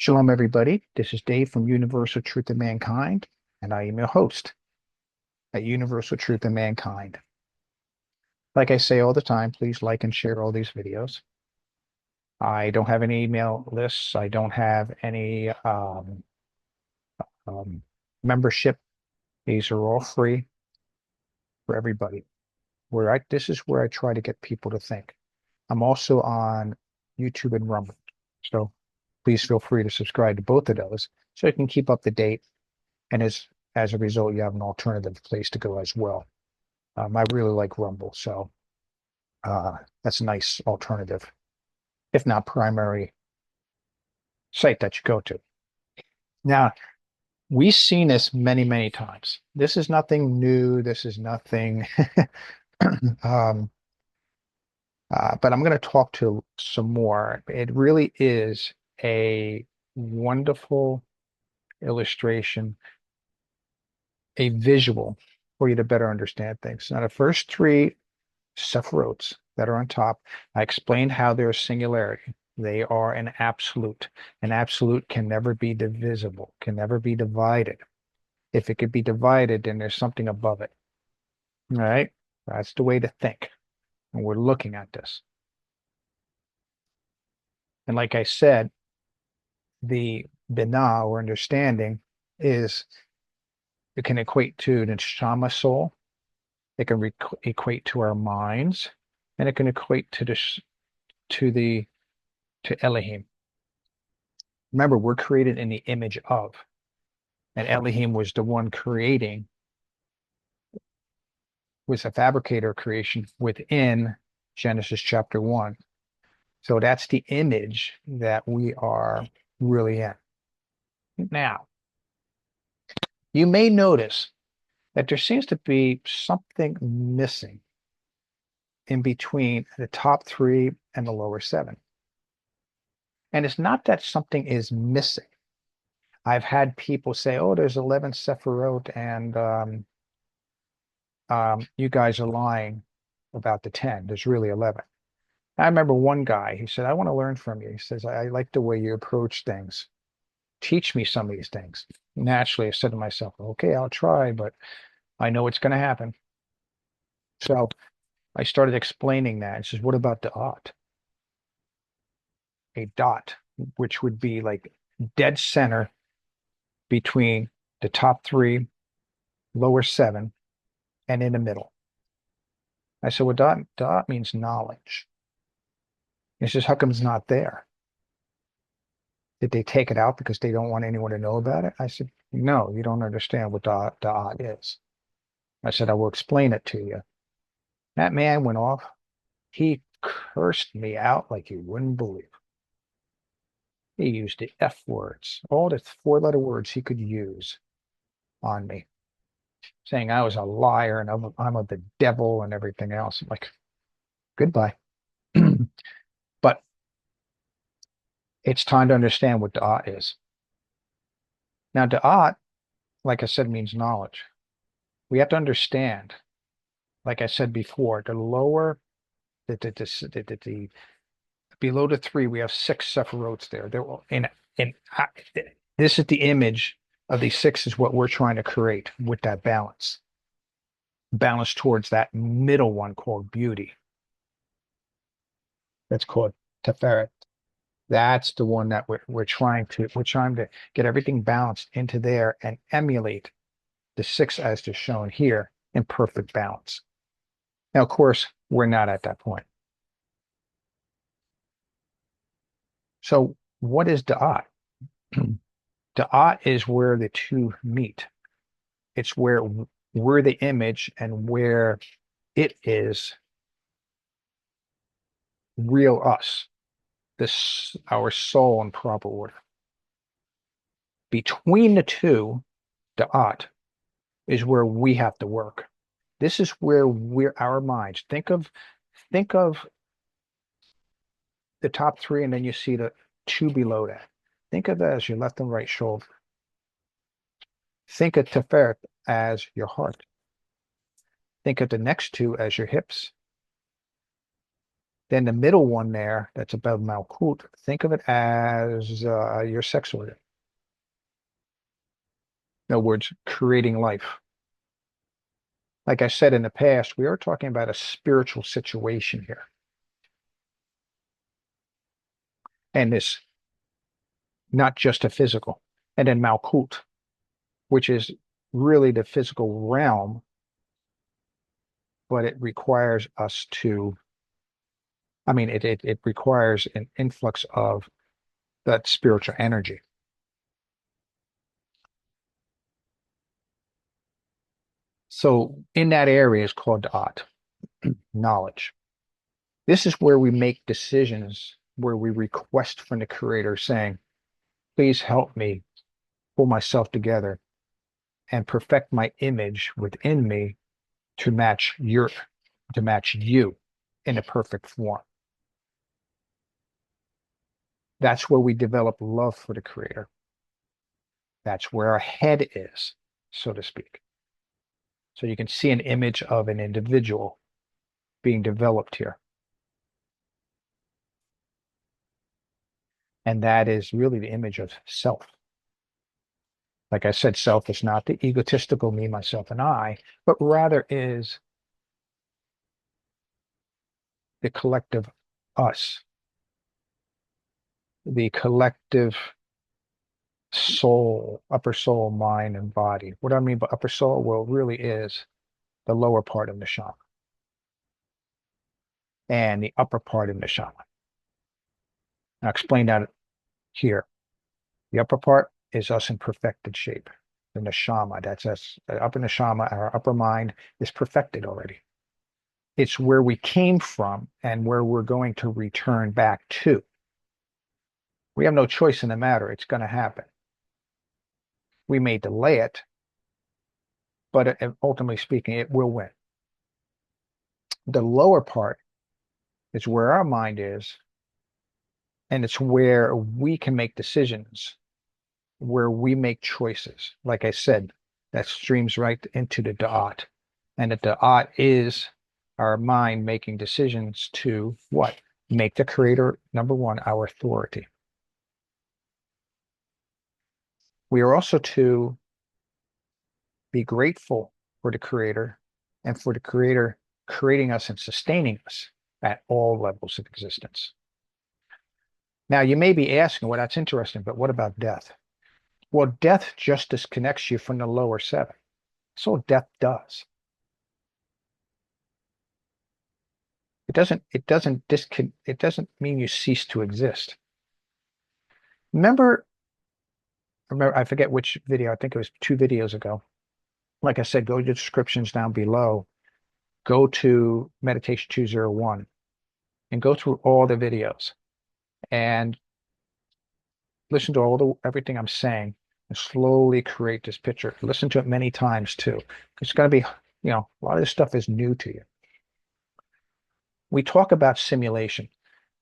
Shalom, everybody. This is Dave from Universal Truth of Mankind, and I am your host at Universal Truth of Mankind. Like I say all the time, please like and share all these videos. I don't have any email lists. I don't have any um, membership. These are all free for everybody. This is where I try to get people to think. I'm also on YouTube and Rumble, so please feel free to subscribe to both of those so you can keep up to date. And as a result, you have an alternative place to go as well. I really like Rumble, so that's a nice alternative, if not primary site that you go to. Now, we've seen this many, many times. This is nothing new. This is nothing. um, but I'm going to talk to some more. It really is a wonderful illustration, a visual for you to better understand things. Now, the first three sephirotes that are on top, I explained how they're a singularity. They are an absolute. An absolute can never be divisible, can never be divided. If it could be divided, then there's something above it. All right? That's the way to think. And we're looking at this. And like I said, the binah or understanding is it can equate to the neshama soul. It can equate to our minds, and it can equate to the to Elohim. Remember, we're created in the image of, and Elohim was the one creating, was a fabricator of creation within Genesis chapter 1. So that's the image that we are really in. Now, you may notice that there seems to be something missing in between the top three and the lower seven. And it's not that something is missing. I've had people say, oh, there's 11 Sephirot, and you guys are lying about the 10. There's really 11. I remember one guy, he said, I want to learn from you. He says, I like the way you approach things. Teach me some of these things. Naturally, I said to myself, okay, I'll try, but I know it's going to happen. So I started explaining that. He says, what about the dot? A dot, which would be like dead center between the top three, lower seven, and in the middle. I said, well, dot means knowledge. He says, how come it's not there? Did they take it out because they don't want anyone to know about it? I said, no, you don't understand what da'at is. I said, I will explain it to you. That man went off. He cursed me out like you wouldn't believe. He used the F words, all the four-letter words he could use on me, saying I was a liar and I'm of the devil and everything else. I'm like, goodbye. But it's time to understand what da'at is. Now, da'at, like I said, means knowledge. We have to understand, like I said before, the lower, the below the three, we have six sephirots there. They're in this is the image of these six is what we're trying to create with that balance. Balance towards that middle one called beauty. That's called Teferet. That's the one that we're trying to get everything balanced into there and emulate the six as they're shown here in perfect balance. Now, of course, we're not at that point. So what is Da'at? Da'at is where the two meet. It's where we're the image and where it is real us, this our soul in proper order. Between the two, Da'at is where we have to work. This is where we're our minds. Think of the top three, and then you see the two below that. Think of that as your left and right shoulder. Think of Teferet as your heart. Think of the next two as your hips. Then the middle one there, that's above Malkut, think of it as your sex organ. In other words, creating life. Like I said in the past, we are talking about a spiritual situation here. And this, not just a physical. And then Malkut, which is really the physical realm, but it requires us to, I mean, it requires an influx of that spiritual energy. So in that area is called Daat, knowledge. This is where we make decisions, where we request from the Creator saying, please help me pull myself together and perfect my image within me to match to match you in a perfect form. That's where we develop love for the Creator. That's where our head is, so to speak. So you can see an image of an individual being developed here. And that is really the image of self. Like I said, self is not the egotistical me, myself, and I, but rather is the collective us, the collective soul, upper soul, mind, and body. What I mean by upper soul, well, really is the lower part of neshama and the upper part of neshama. I'll explain that here. The upper part is us in perfected shape. The neshama, that's us. The upper neshama, our upper mind is perfected already. It's where we came from and where we're going to return back to. We have no choice in the matter. It's going to happen. We may delay it, but ultimately speaking, it will win. The lower part is where our mind is, and it's where we can make decisions, where we make choices. Like I said, that streams right into the Da'at. And the Da'at is our mind making decisions to what? Make the Creator, number one, our authority. We are also to be grateful for the Creator and for the Creator creating us and sustaining us at all levels of existence. Now, you may be asking, well, that's interesting, but what about death? Well, death just disconnects you from the lower seven. That's all death does. It doesn't mean you cease to exist. Remember, I forget which video, I think it was 2 videos ago. Like I said, go to the descriptions down below. Go to Meditation 201 and go through all the videos and listen to everything I'm saying and slowly create this picture. Listen to it many times too. It's going to be, a lot of this stuff is new to you. We talk about simulation,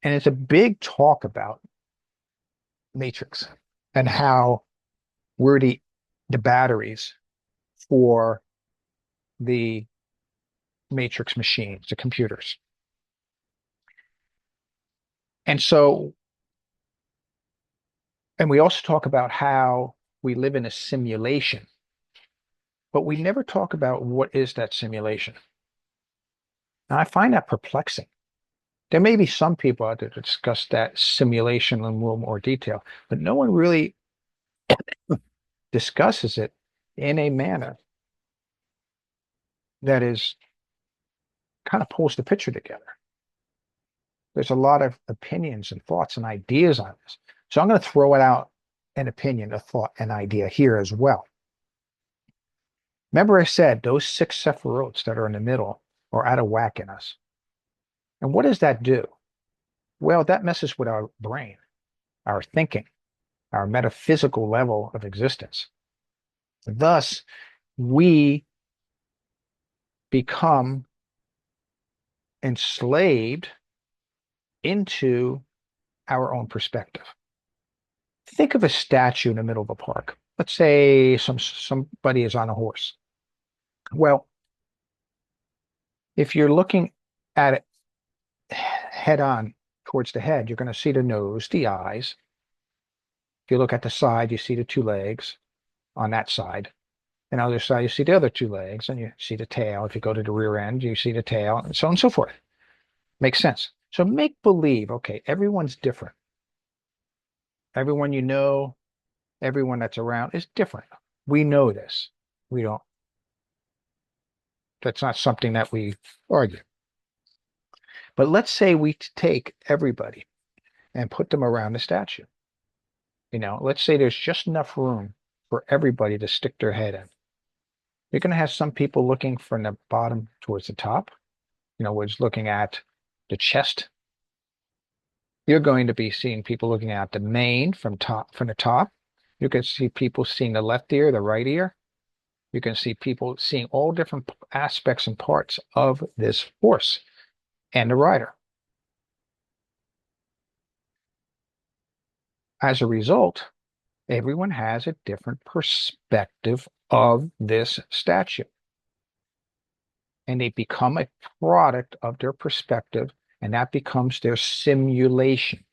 and it's a big talk about matrix and how we're the batteries for the matrix machines, the computers. And so, and we also talk about how we live in a simulation, but we never talk about what is that simulation. And I find that perplexing. There may be some people out there to discuss that simulation in a little more detail, but no one really discusses it in a manner that is kind of pulls the picture together. There's a lot of opinions and thoughts and ideas on this. So I'm going to throw it out an opinion, a thought, an idea here as well. Remember I said those 6 sephirots that are in the middle are out of whack in us. And what does that do? Well, that messes with our brain, our thinking, our metaphysical level of existence. Thus, we become enslaved into our own perspective. Think of a statue in the middle of a park. Let's say somebody is on a horse. Well, if you're looking at it head on towards the head, you're going to see the nose, the eyes. If you look at the side, you see the two legs on that side. And on the other side, you see the other two legs, and you see the tail. If you go to the rear end, you see the tail, and so on and so forth. Makes sense. So make believe, okay, everyone's different. Everyone you know, everyone that's around is different. We know this. We don't, that's not something that we argue. But let's say we take everybody and put them around the statue. Let's say there's just enough room for everybody to stick their head in. You're going to have some people looking from the bottom towards the top, which is looking at the chest. You're going to be seeing people looking at the mane from the top. You can see people seeing the left ear, the right ear. You can see people seeing all different aspects and parts of this horse and the rider. As a result, everyone has a different perspective of this statue. And they become a product of their perspective, and that becomes their simulation.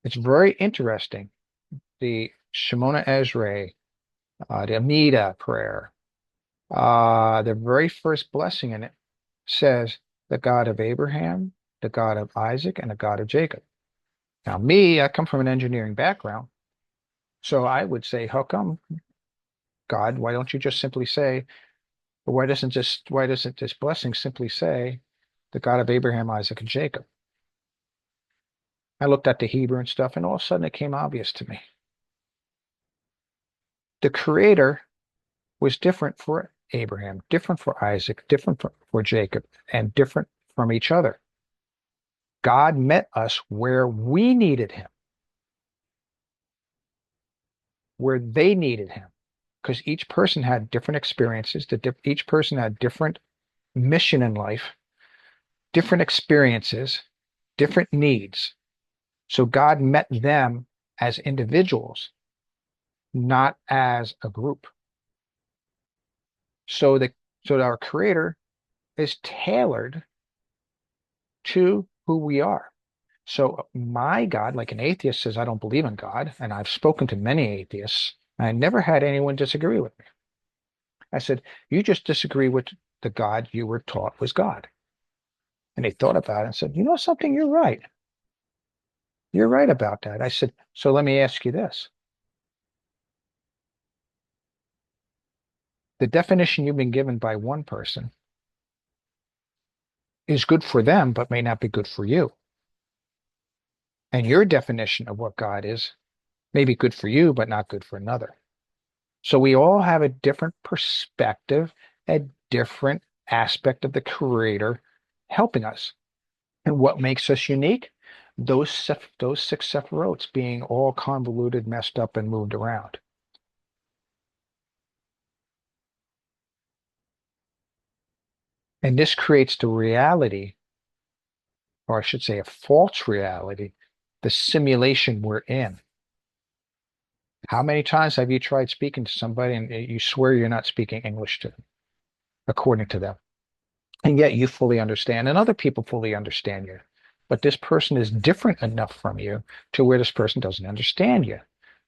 It's very interesting. The Shemona Esrei, the Amida prayer, the very first blessing in it says, the God of Abraham, the God of Isaac, and the God of Jacob. Now, I come from an engineering background, so I would say, how come, God, why don't you just simply say, or why doesn't this blessing simply say, the God of Abraham, Isaac, and Jacob? I looked at the Hebrew and stuff, and all of a sudden it came obvious to me. The Creator was different for Abraham, different for Isaac, different for Jacob, and different from each other. God met us where we needed him, where they needed him, because each person had different experiences, each person had different mission in life, different experiences, different needs. So God met them as individuals, not as a group. So our Creator is tailored to who we are. So my God, like an atheist says, I don't believe in God, and I've spoken to many atheists, and I never had anyone disagree with me. I said, you just disagree with the God you were taught was God. And they thought about it and said, you know something, you're right. You're right about that. I said, so let me ask you this. The definition you've been given by one person is good for them, but may not be good for you. And your definition of what God is may be good for you, but not good for another. So we all have a different perspective, a different aspect of the Creator helping us. And what makes us unique? Those six sephirots being all convoluted, messed up, and moved around. And this creates the reality, or I should say a false reality, the simulation we're in. How many times have you tried speaking to somebody and you swear you're not speaking English to them, according to them? And yet you fully understand, and other people fully understand you. But this person is different enough from you to where this person doesn't understand you.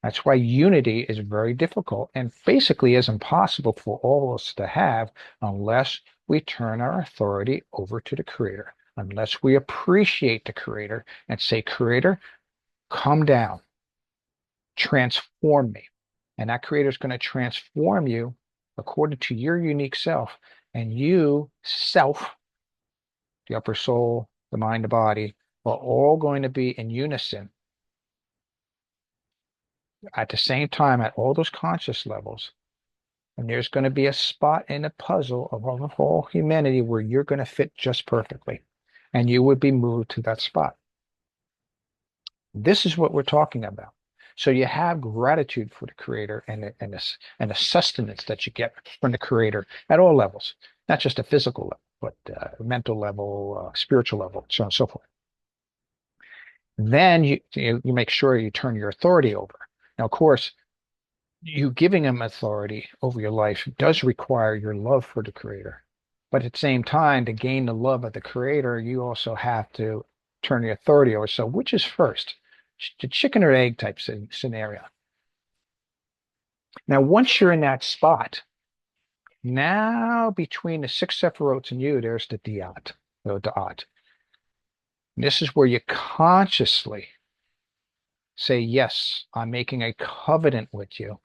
That's why unity is very difficult and basically is impossible for all of us to have unless we turn our authority over to the Creator, unless we appreciate the Creator and say, Creator, come down, transform me. And that Creator is going to transform you according to your unique self. And you, self, the upper soul, the mind, the body, are all going to be in unison at the same time at all those conscious levels. And there's going to be a spot in the puzzle of all humanity where you're going to fit just perfectly. And you would be moved to that spot. This is what we're talking about. So you have gratitude for the Creator and the sustenance that you get from the Creator at all levels, not just a physical level, but mental level, spiritual level, so on and so forth. Then you make sure you turn your authority over. Now, of course, you giving him authority over your life does require your love for the Creator. But at the same time, to gain the love of the creator, you also have to turn the authority over. So which is first? The chicken or egg type scenario. Now, once you're in that spot, now between the six sephirotes and you, there's the Daat, the Daat. This is where you consciously say, yes, I'm making a covenant with you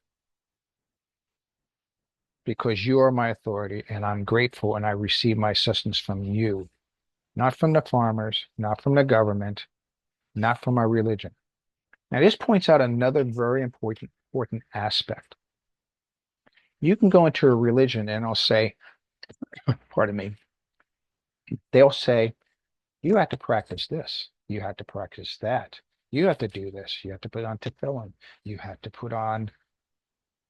because you are my authority and I'm grateful and I receive my sustenance from you, not from the farmers, not from the government, not from my religion. Now, this points out another very important aspect. You can go into a religion and I'll say, pardon me, they'll say, you have to practice this, you have to practice that, you have to do this, you have to put on tefillin, you have to put on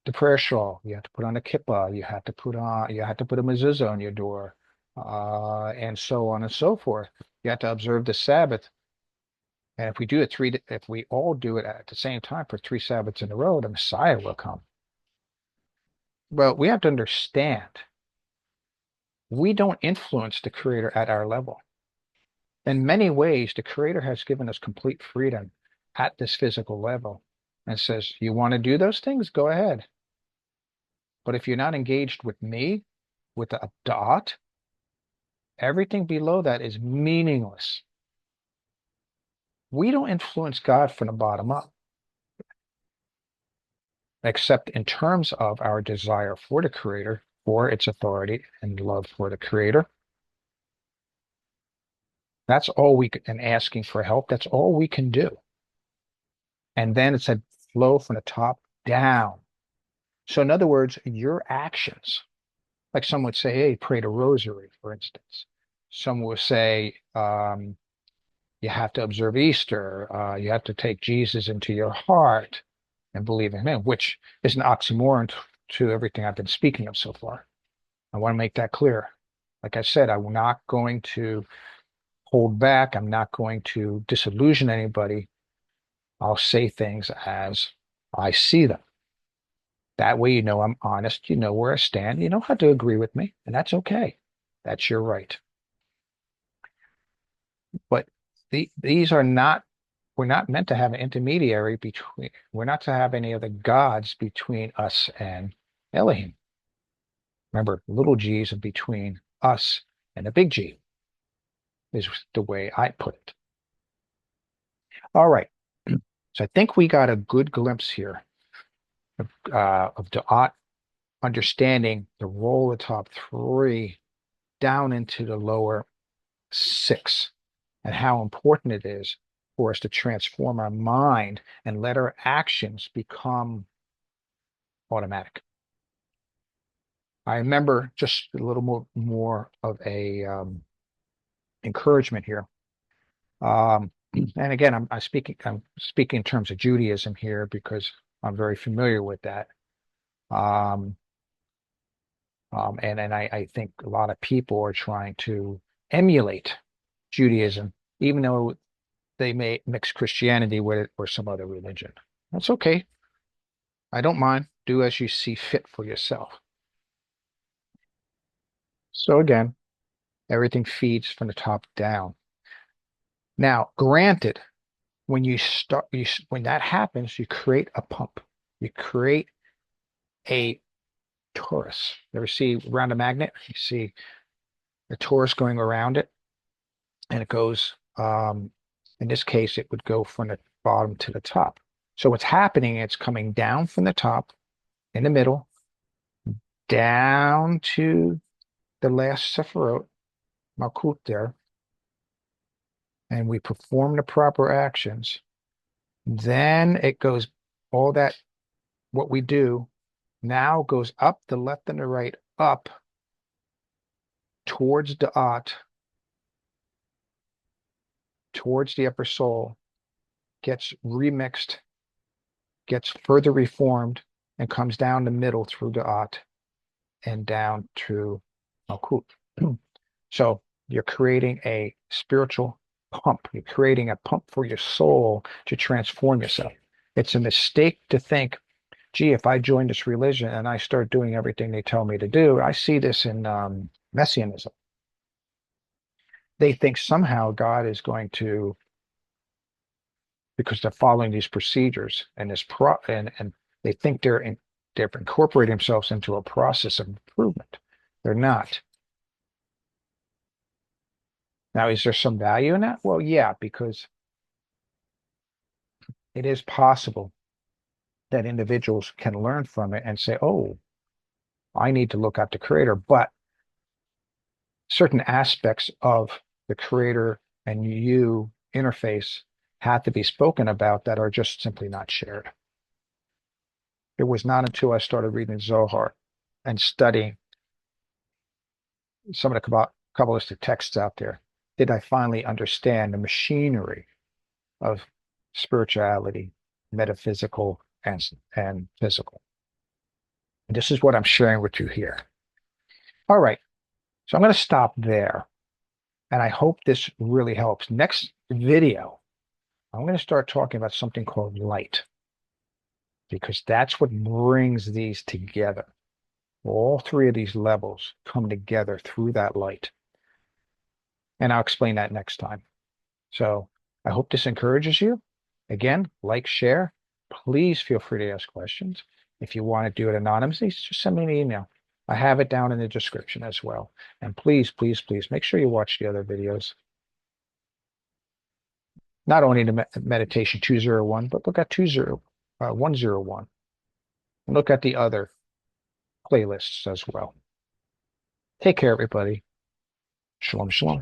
the prayer shawl, you have to put on a kippah, you have to put a mezuzah on your door, and so on and so forth. You have to observe the Sabbath. And if we all do it at the same time for 3 Sabbaths in a row, the Messiah will come. Well, we have to understand we don't influence the Creator at our level. In many ways, the Creator has given us complete freedom at this physical level and says, you want to do those things? Go ahead. But if you're not engaged with me, with a dot, everything below that is meaningless. We don't influence God from the bottom up, except in terms of our desire for the Creator, for its authority and love for the Creator. That's all we can, and asking for help, that's all we can do. And then it's a flow from the top down. So in other words, your actions, like some would say, hey, pray the rosary, for instance. Some will say, you have to observe Easter. You have to take Jesus into your heart and believe in him, which is an oxymoron to everything I've been speaking of so far. I want to make that clear. Like I said, I'm not going to hold back. I'm not going to disillusion anybody. I'll say things as I see them. That way, you know I'm honest. You know where I stand. You don't have to agree with me, and that's okay. That's your right. But these are not, we're not meant to have an intermediary between, we're not to have any other gods between us and Elohim. Remember, little g's are between us and the big G, is the way I put it. All right. So I think we got a good glimpse here of Da'at understanding the role of the top three down into the lower six, and how important it is for us to transform our mind and let our actions become automatic. I remember just a little more of a encouragement here. And again, I'm speaking in terms of Judaism here because I'm very familiar with that. And I think a lot of people are trying to emulate Judaism, even though they may mix Christianity with it or some other religion. That's okay. I don't mind. Do as you see fit for yourself. So again, everything feeds from the top down. Now, granted, when you start, when that happens, you create a pump. You create a torus. You ever see around a magnet? You see the torus going around it, and it goes. In this case, it would go from the bottom to the top. So what's happening? It's coming down from the top, in the middle, down to the last Sephiroth, Malkut there, and we perform the proper actions. Then it goes, all that, what we do now goes up the left and the right, up towards the Da'at, towards the upper soul, gets remixed, gets further reformed, and comes down the middle through the Da'at and down to Malkut. So you're creating a spiritual pump. You're creating a pump for your soul to transform yourself. It's a mistake to think, gee, if I join this religion and I start doing everything they tell me to do, I see this in messianism. They think somehow God is going to, because they're following these procedures and and they think they're incorporating themselves into a process of improvement. They're not. Now, is there some value in that? Well, yeah, because it is possible that individuals can learn from it and say, oh, I need to look at the creator, but certain aspects of the creator and you interface have to be spoken about that are just simply not shared. It was not until I started reading Zohar and studying some of the Kabbalistic texts out there did I finally understand the machinery of spirituality, metaphysical and physical. And this is what I'm sharing with you here. All right. So I'm going to stop there. And I hope this really helps. Next video, I'm going to start talking about something called light, because that's what brings these together. All three of these levels come together through that light. And I'll explain that next time. So I hope this encourages you. Again, like, share. Please feel free to ask questions. If you want to do it anonymously, just send me an email. I have it down in the description as well. And please, please, please make sure you watch the other videos. Not only the meditation 201, but look at 101. And look at the other playlists as well. Take care, everybody. Shalom, shalom.